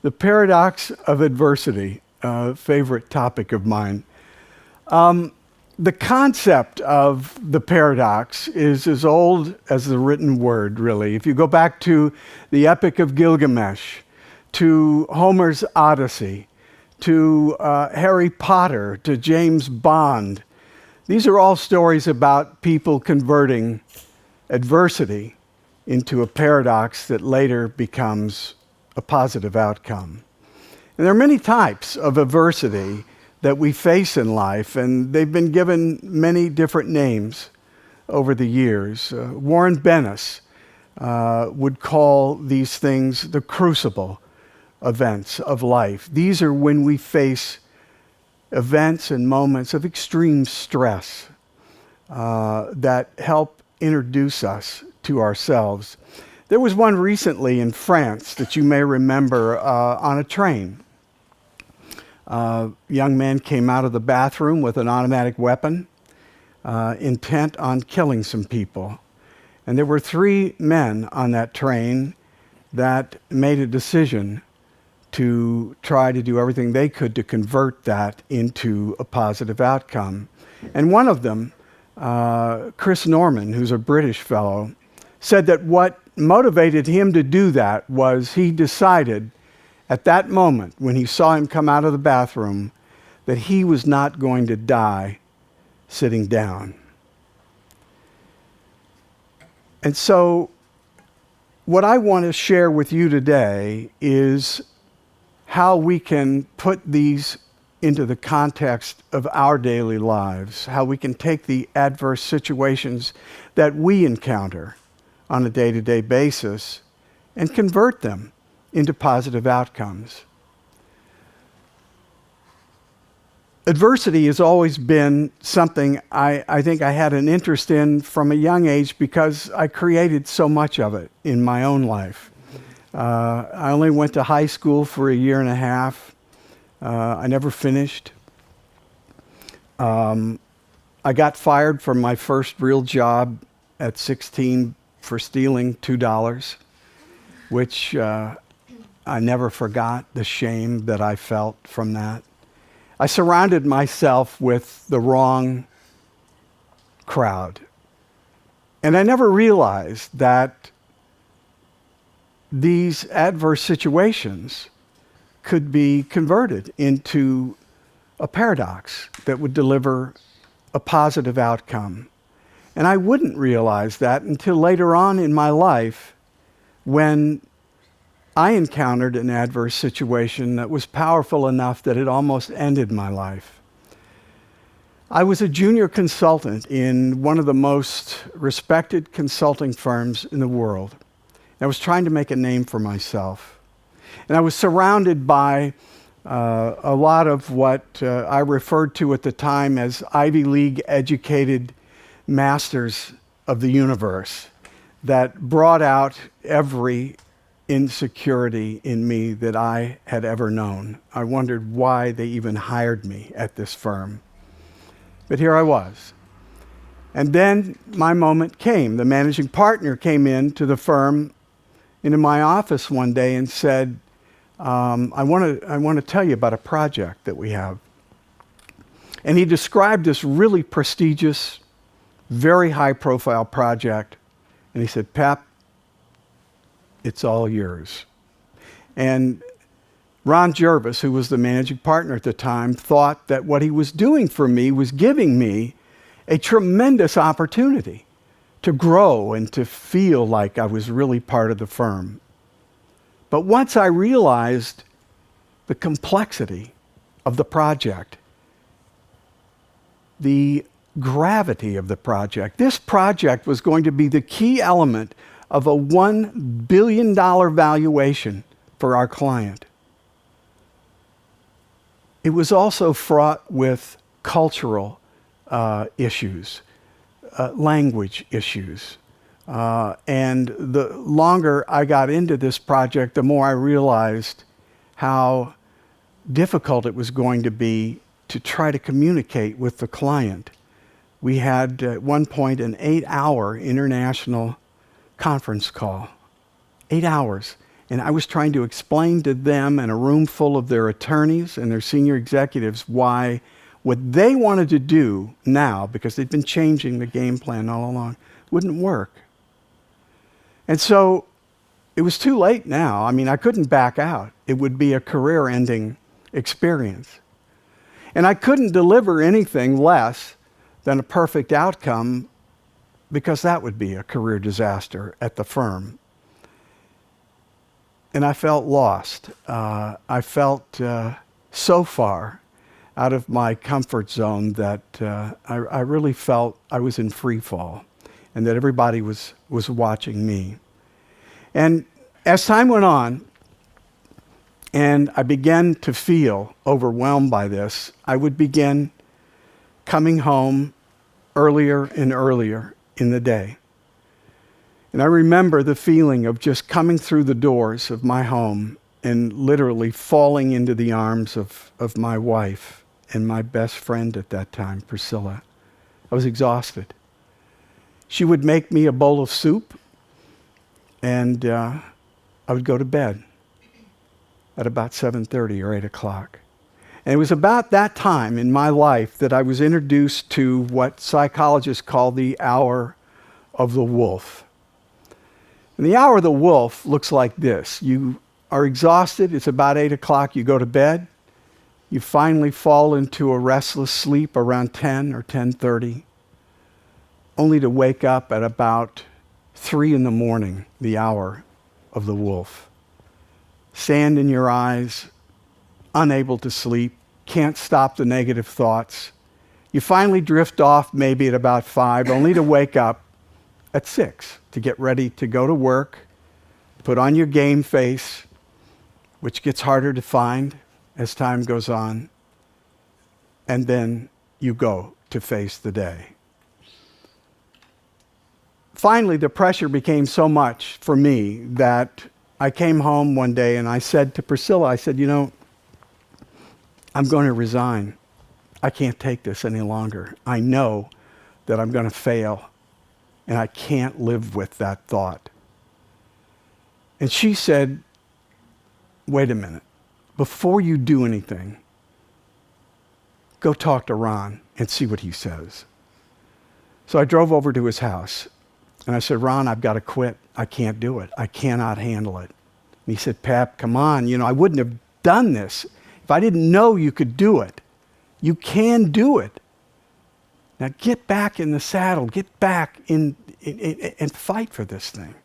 The paradox of adversity, a favorite topic of mine. The concept of the paradox is as old as the written word, really. If you go back to the Epic of Gilgamesh, to Homer's Odyssey, to Harry Potter, to James Bond, these are all stories about people converting adversity into a paradox that later becomes a positive outcome. And there are many types of adversity that we face in life, and they've been given many different names over the years. Warren Bennis would call these things the crucible events of life. These are when we face events and moments of extreme stress that help introduce us to ourselves. There was one recently in France that you may remember on a train. A young man came out of the bathroom with an automatic weapon, intent on killing some people. And there were 3 men on that train that made a decision to try to do everything they could to convert that into a positive outcome. And one of them, Chris Norman, who's a British fellow, said that what motivated him to do that was he decided at that moment, when he saw him come out of the bathroom, that he was not going to die sitting down. And so, what I want to share with you today is how we can put these into the context of our daily lives, how we can take the adverse situations that we encounter on a day-to-day basis and convert them into positive outcomes. Adversity has always been something I think I had an interest in from a young age because I created so much of it in my own life. I only went to high school for a year and a half. I never finished. I got fired from my first real job at 16 for stealing $2, which I never forgot the shame that I felt from that. I surrounded myself with the wrong crowd. And I never realized that these adverse situations could be converted into a paradox that would deliver a positive outcome. And I wouldn't realize that until later on in my life when I encountered an adverse situation that was powerful enough that it almost ended my life. I was a junior consultant in one of the most respected consulting firms in the world. I was trying to make a name for myself. And I was surrounded by a lot of what I referred to at the time as Ivy League educated masters of the universe that brought out every insecurity in me that I had ever known. I wondered why they even hired me at this firm. But here I was. And then my moment came. The managing partner came into the firm, into my office one day and said, I want to tell you about a project that we have. And he described this really prestigious, very high-profile project. And he said, Pap, it's all yours. And Ron Jervis, who was the managing partner at the time, thought that what he was doing for me was giving me a tremendous opportunity to grow and to feel like I was really part of the firm. But once I realized the complexity of the project, the gravity of the project, this project was going to be the key element of a $1 billion valuation for our client. It was also fraught with cultural issues, language issues. And the longer I got into this project, the more I realized how difficult it was going to be to try to communicate with the client. We had at one point an 8-hour international conference call. 8 hours. And I was trying to explain to them and a room full of their attorneys and their senior executives why what they wanted to do now, because they'd been changing the game plan all along, wouldn't work. And so it was too late now. I mean, I couldn't back out. It would be a career-ending experience. And I couldn't deliver anything less than a perfect outcome, because that would be a career disaster at the firm. And I felt lost. I felt so far out of my comfort zone that I really felt I was in free fall and that everybody was watching me. And as time went on, and I began to feel overwhelmed by this, I would begin coming home earlier and earlier in the day. And I remember the feeling of just coming through the doors of my home and literally falling into the arms of my wife and my best friend at that time, Priscilla. I was exhausted. She would make me a bowl of soup, and I would go to bed at about 7:30 or 8 o'clock. And it was about that time in my life that I was introduced to what psychologists call the hour of the wolf. And the hour of the wolf looks like this. You are exhausted. It's about 8 o'clock. You go to bed. You finally fall into a restless sleep around 10 or 10:30, only to wake up at about 3 in the morning, the hour of the wolf. Sand in your eyes, unable to sleep, can't stop the negative thoughts. You finally drift off maybe at about 5, only to wake up at 6 to get ready to go to work, put on your game face, which gets harder to find as time goes on, and then you go to face the day. Finally, the pressure became so much for me that I came home one day and I said to Priscilla, I said, I'm going to resign. I can't take this any longer. I know that I'm going to fail, and I can't live with that thought. And she said, wait a minute. Before you do anything, go talk to Ron and see what he says. So I drove over to his house, and I said, Ron, I've got to quit. I can't do it. I cannot handle it. And he said, Pep, come on. I wouldn't have done this if I didn't know you could do it. You can do it. Now get back in the saddle. Get back in and fight for this thing.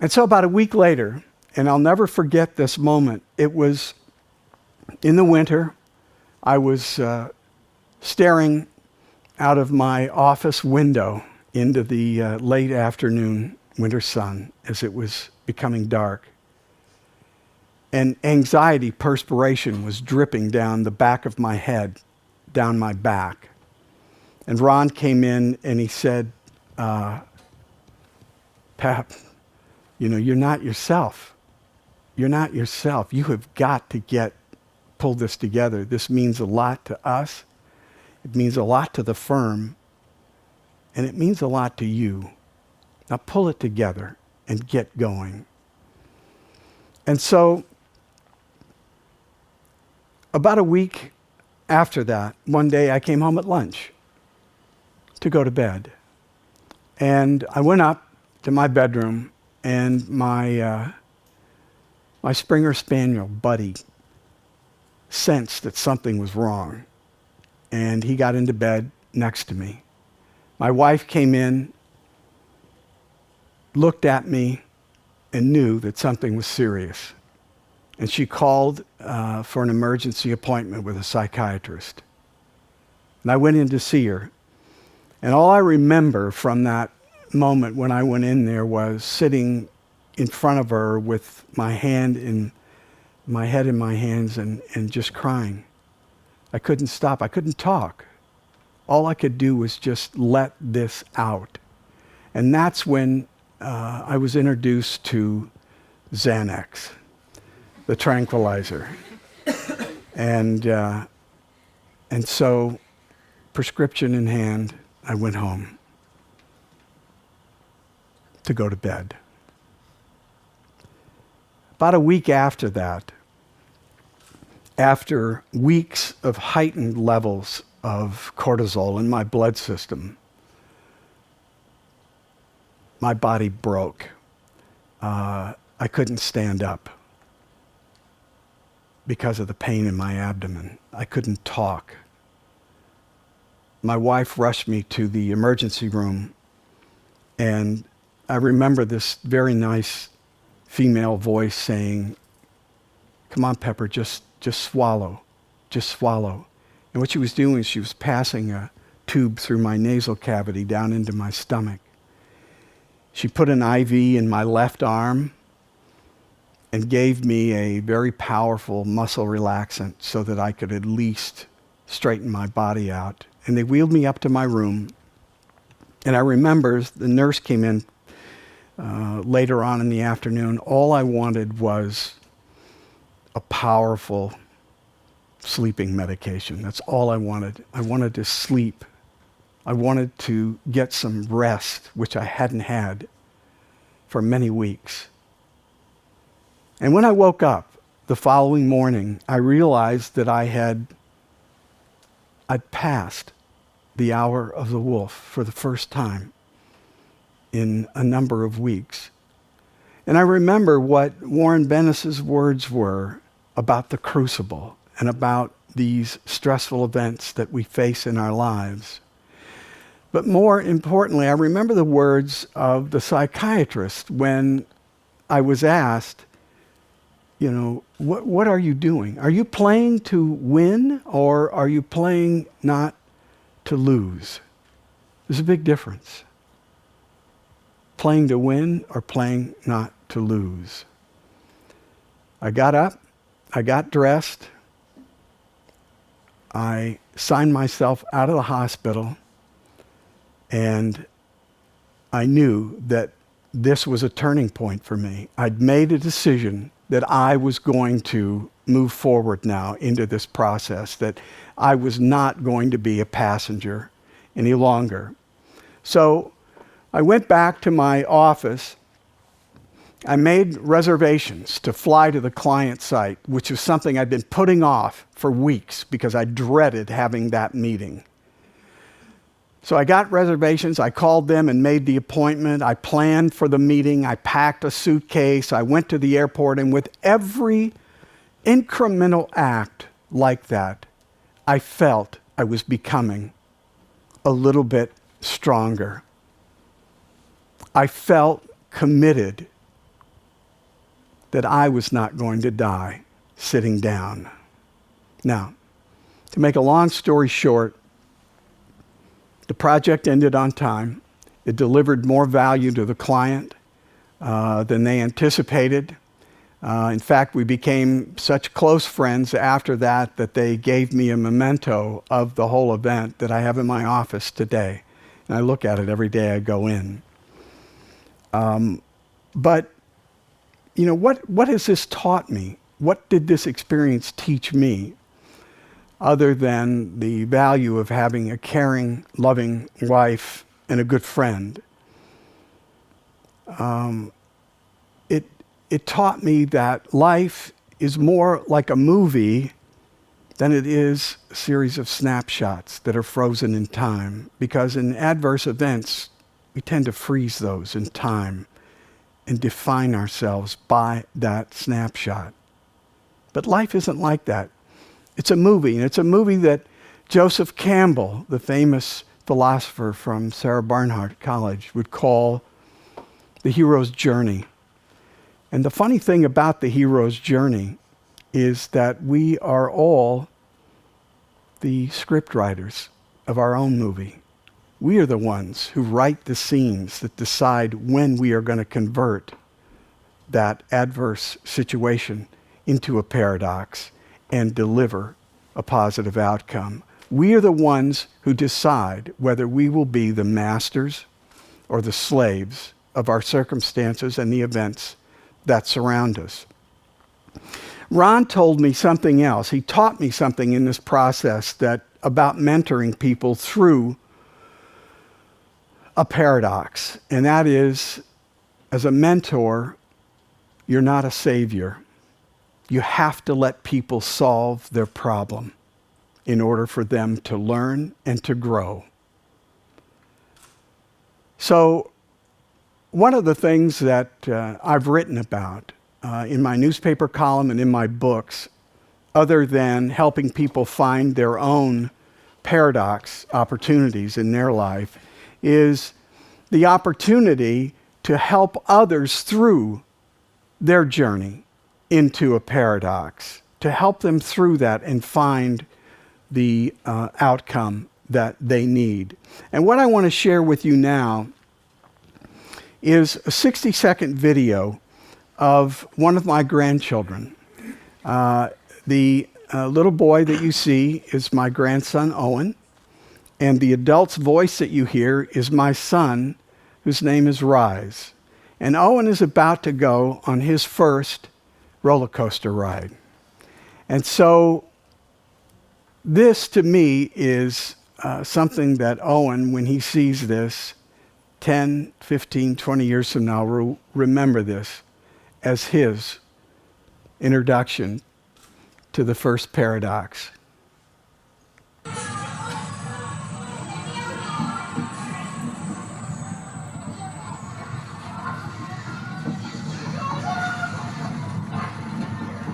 And so about a week later, and I'll never forget this moment, it was in the winter. I was staring out of my office window into the late afternoon winter sun as it was becoming dark. And anxiety, perspiration was dripping down the back of my head, down my back. And Ron came in and he said, Pep, you're not yourself. You're not yourself. You have got to pull this together. This means a lot to us. It means a lot to the firm. And it means a lot to you. Now pull it together and get going. And so about a week after that, one day I came home at lunch to go to bed. And I went up to my bedroom, and my Springer Spaniel, Buddy, sensed that something was wrong. And he got into bed next to me. My wife came in, looked at me, and knew that something was serious. And she called for an emergency appointment with a psychiatrist. And I went in to see her. And all I remember from that moment when I went in there was sitting in front of her with my head in my hands and just crying. I couldn't stop. I couldn't talk. All I could do was just let this out. And that's when I was introduced to Xanax, the tranquilizer. And so, prescription in hand, I went home to go to bed. About a week after that, after weeks of heightened levels of cortisol in my blood system, my body broke. I couldn't stand up because of the pain in my abdomen. I couldn't talk. My wife rushed me to the emergency room, and I remember this very nice female voice saying, "Come on, Pepper, just swallow. Just swallow." And what she was doing is she was passing a tube through my nasal cavity down into my stomach. She put an IV in my left arm and gave me a very powerful muscle relaxant so that I could at least straighten my body out. And they wheeled me up to my room. And I remember the nurse came in later on in the afternoon. All I wanted was a powerful sleeping medication. That's all I wanted. I wanted to sleep. I wanted to get some rest, which I hadn't had for many weeks. And when I woke up the following morning, I realized that I'd passed the hour of the wolf for the first time in a number of weeks. And I remember what Warren Bennis's words were about the crucible and about these stressful events that we face in our lives. But more importantly, I remember the words of the psychiatrist when I was asked, what are you doing? Are you playing to win, or are you playing not to lose? There's a big difference. Playing to win or playing not to lose. I got up, I got dressed, I signed myself out of the hospital, and I knew that this was a turning point for me. I'd made a decision that I was going to move forward now into this process, that I was not going to be a passenger any longer. So I went back to my office. I made reservations to fly to the client site, which was something I'd been putting off for weeks because I dreaded having that meeting. So I got reservations, I called them and made the appointment, I planned for the meeting, I packed a suitcase, I went to the airport, and with every incremental act like that, I felt I was becoming a little bit stronger. I felt committed that I was not going to die sitting down. Now, to make a long story short, the project ended on time. It delivered more value to the client than they anticipated. In fact, we became such close friends after that that they gave me a memento of the whole event that I have in my office today. And I look at it every day I go in. But, what has this taught me? What did this experience teach me? Other than the value of having a caring, loving wife and a good friend. It taught me that life is more like a movie than it is a series of snapshots that are frozen in time. Because in adverse events, we tend to freeze those in time and define ourselves by that snapshot. But life isn't like that. It's a movie, and it's a movie that Joseph Campbell, the famous philosopher from Sarah Barnhart College, would call the hero's journey. And the funny thing about the hero's journey is that we are all the script writers of our own movie. We are the ones who write the scenes that decide when we are going to convert that adverse situation into a paradox and deliver a positive outcome. We are the ones who decide whether we will be the masters or the slaves of our circumstances and the events that surround us. Ron told me something else. He taught me something in this process about mentoring people through a paradox. And that is, as a mentor, You're not a savior. You have to let people solve their problem in order for them to learn and to grow. So one of the things that I've written about in my newspaper column and in my books, other than helping people find their own paradox opportunities in their life, is the opportunity to help others through their journey into a paradox, to help them through that and find the outcome that they need. And what I want to share with you now is a 60-second video of one of my grandchildren. The little boy that you see is my grandson, Owen, and the adult's voice that you hear is my son, whose name is Rise. And Owen is about to go on his first roller coaster ride. And so this, to me, is something that Owen, when he sees this 10, 15, 20 years from now, will remember this as his introduction to the first paradox.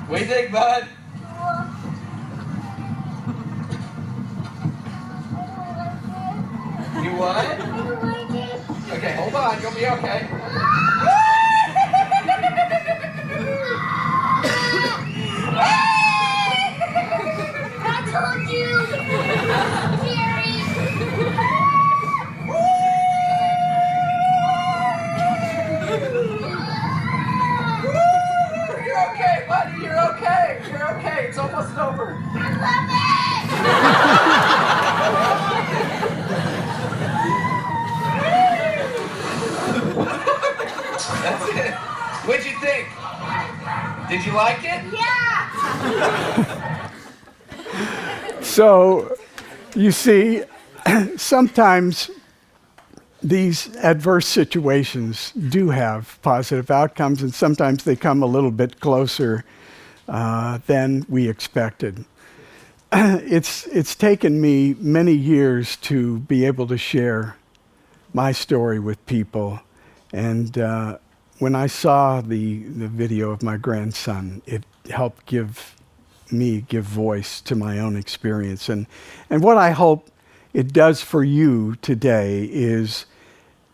What do you think, bud? You what? Okay, hold on. You'll be okay. I told you! Jerry! You're okay, buddy. You're okay. You're okay. It's almost over. I love it! That's it. What'd you think? Did you like it? Yeah! So, you see, sometimes these adverse situations do have positive outcomes, and sometimes they come a little bit closer than we expected. It's taken me many years to be able to share my story with people, and when I saw the video of my grandson, it helped give voice to my own experience. And what I hope it does for you today is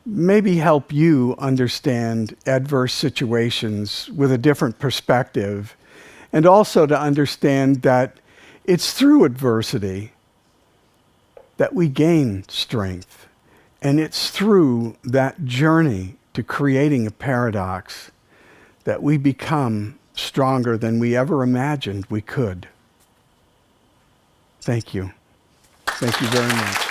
maybe help you understand adverse situations with a different perspective, and also to understand that it's through adversity that we gain strength. And it's through that journey to creating a paradox that we become stronger than we ever imagined we could. Thank you. Thank you very much.